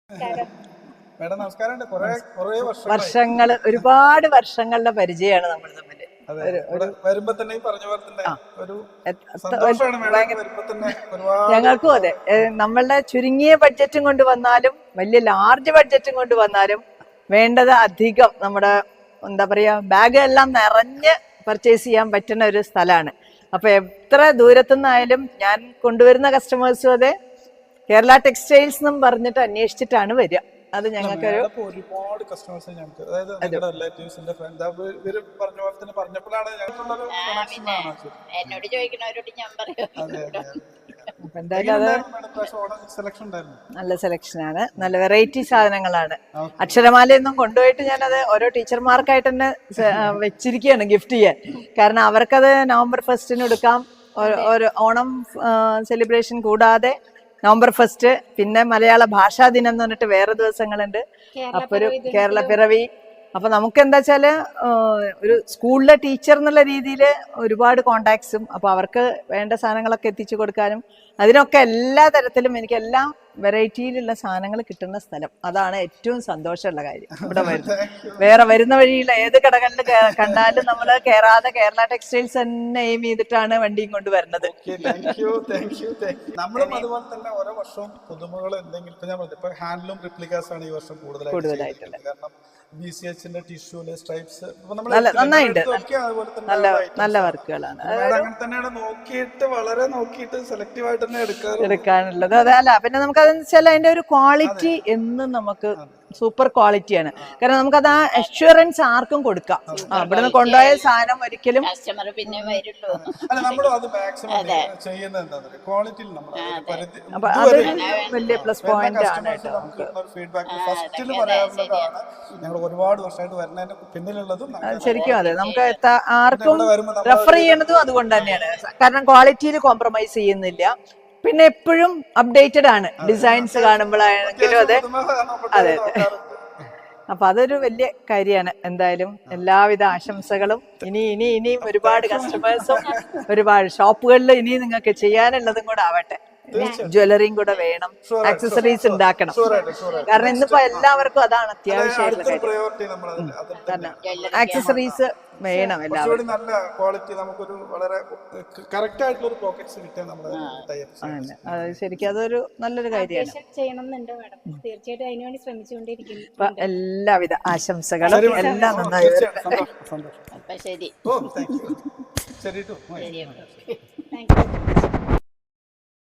Madam നമസ്കാരം. വർഷങ്ങൾ, ഒരുപാട് വർഷങ്ങളുടെ പരിചയമാണ് നമ്മൾ തമ്മിൽ. വരുമ്പോ തന്നെ ഈ പറഞ്ഞ പോലെ തന്നെ ഒരു സന്തോഷമാണ് മേഡം. വരുമ്പോ തന്നെ ഞങ്ങൾക്കും അതെ. നമ്മളുടെ ചുരുങ്ങിയ ബഡ്ജറ്റും കൊണ്ട് വന്നാലും വലിയ ലാർജ് ബഡ്ജറ്റും കൊണ്ട് വന്നാലും വേണ്ടത് അധികം നമ്മുടെ എന്താ പറയാ ബാഗ് എല്ലാം നിറഞ്ഞ് പർച്ചേസ് ചെയ്യാൻ പറ്റുന്ന ഒരു സ്ഥലമാണ്. അപ്പൊ എത്ര ദൂരത്തുനിന്നായാലും ഞാൻ കൊണ്ടുവരുന്ന കസ്റ്റമേഴ്സും അതെ കേരള ടെക്സ്റ്റൈൽസ് എന്നും പറഞ്ഞിട്ട് അന്വേഷിച്ചിട്ടാണ് വരിക. അത് ഞങ്ങൾക്കൊരു ഒരുപാട് കസ്റ്റമേഴ്സ് ഞങ്ങൾക്ക്, അതായത് റിലേറ്റീവ്സിന്റെ പറഞ്ഞപ്പോഴാണ് ഞങ്ങൾക്കുള്ളൊരു എന്നോട് ചോദിക്കുന്നവരോട് ഞാൻ പറയും. നല്ല സെലക്ഷനാണ്, നല്ല വെറൈറ്റി സാധനങ്ങളാണ്. അക്ഷരമാലയൊന്നും കൊണ്ടുപോയിട്ട് ഞാനത് ഓരോ ടീച്ചർമാർക്കായിട്ട് തന്നെ വെച്ചിരിക്കുകയാണ് ഗിഫ്റ്റ് ചെയ്യാൻ. കാരണം അവർക്കത് November 1 എടുക്കാം. ഒരു ഓണം സെലിബ്രേഷൻ കൂടാതെ November 1, പിന്നെ മലയാള ഭാഷാ ദിനം എന്ന് പറഞ്ഞിട്ട് വേറെ ദിവസങ്ങളുണ്ട്. അപ്പൊ ഒരു കേരള പിറവി. അപ്പൊ നമുക്ക് എന്താ വെച്ചാല് ഒരു സ്കൂളിലെ ടീച്ചർ എന്നുള്ള രീതിയിൽ ഒരുപാട് കോണ്ടാക്ട്സും, അപ്പൊ അവർക്ക് വേണ്ട സാധനങ്ങളൊക്കെ എത്തിച്ചു കൊടുക്കാനും അതിനൊക്കെ എല്ലാ തരത്തിലും എനിക്ക് എല്ലാ വെറൈറ്റിയിലുള്ള സാധനങ്ങൾ കിട്ടുന്ന സ്ഥലം. അതാണ് ഏറ്റവും സന്തോഷമുള്ള കാര്യം. ഇവിടെ വേറെ വരുന്ന വഴിയുള്ള ഏത് കടകളിൽ കണ്ടാലും നമ്മൾ കയറാതെ കേരള ടെക്സ്റ്റൈൽസ് തന്നെ എയിം ചെയ്തിട്ടാണ് വണ്ടിയും കൊണ്ട് വരുന്നത്. നമ്മളും അതുപോലെ തന്നെ ഓരോ വർഷവും പുതുമകൾ എന്തെങ്കിലും ഇപ്പൊ ഹാൻഡ്ലൂം റിപ്ലിക്കാസ് ആണ് ഈ വർഷം കൂടുതലായിട്ടുള്ളത്. കാരണം BCH-ന്റെ ടിഷ്യൂല് സ്ട്രൈപ്സ് നന്നായിട്ട് നല്ല വർക്കുകളാണ്. അങ്ങനെ തന്നെയാണ് നോക്കിയിട്ട് സെലക്റ്റീവ് ആയിട്ട് തന്നെ എടുക്കാനുള്ളത്. അതല്ല, പിന്നെ നമുക്ക് അതെന്ന് വെച്ചാൽ അതിന്റെ ഒരു ക്വാളിറ്റി എന്നും നമുക്ക് സൂപ്പർ ക്വാളിറ്റിയാണ്. കാരണം നമുക്കത് ആ അഷ്വറൻസ് ആർക്കും കൊടുക്കാം. ഇവിടുന്ന് കൊണ്ടുപോയ സാധനം ഒരിക്കലും അപ്പൊ അതൊരു വലിയ പ്ലസ് പോയിന്റ് ആണ് കേട്ടോ. ശരിക്കും അതെ, നമുക്ക് ആർക്കും റെഫർ ചെയ്യണതും അതുകൊണ്ട് തന്നെയാണ്. കാരണം ക്വാളിറ്റിയിൽ കോംപ്രമൈസ് ചെയ്യുന്നില്ല. പിന്നെ എപ്പോഴും അപ്ഡേറ്റഡ് ആണ്, ഡിസൈൻസ് കാണുമ്പോഴാണെങ്കിലും അതെ അതെ അതെ. അപ്പൊ അതൊരു വലിയ കാര്യമാണ്. എന്തായാലും എല്ലാവിധ ആശംസകളും. ഇനിയും ഒരുപാട് കസ്റ്റമേഴ്സും ഒരുപാട് ഷോപ്പുകളിൽ ഇനി നിങ്ങൾക്ക് ചെയ്യാനുള്ളതും കൂടെ ആവട്ടെ. ജ്വല്ലറിയും കൂടെ വേണം, ആക്സസറീസ് ഉണ്ടാക്കണം. കാരണം ഇന്നിപ്പോ എല്ലാവർക്കും അതാണ് അത്യാവശ്യമായിട്ടുള്ള കാര്യം. ആക്സസറീസ് വേണം എല്ലാവർക്കും. നല്ല ക്വാളിറ്റി നമുക്കൊരു വളരെ കറക്റ്റ് ആയിട്ടുള്ള ഒരു പോക്കറ്റ്സ് കിട്ടിയാൽ നമ്മൾ ശരിക്കും അതൊരു നല്ലൊരു കാര്യമാണ്. തീർച്ചയായിട്ടും അതിനുവേണ്ടി ശ്രമിച്ചുകൊണ്ടിരിക്കുന്നു. എല്ലാവിധ ആശംസകളും. എല്ലാം നന്നായി. ശരി. ശരി. Thank you.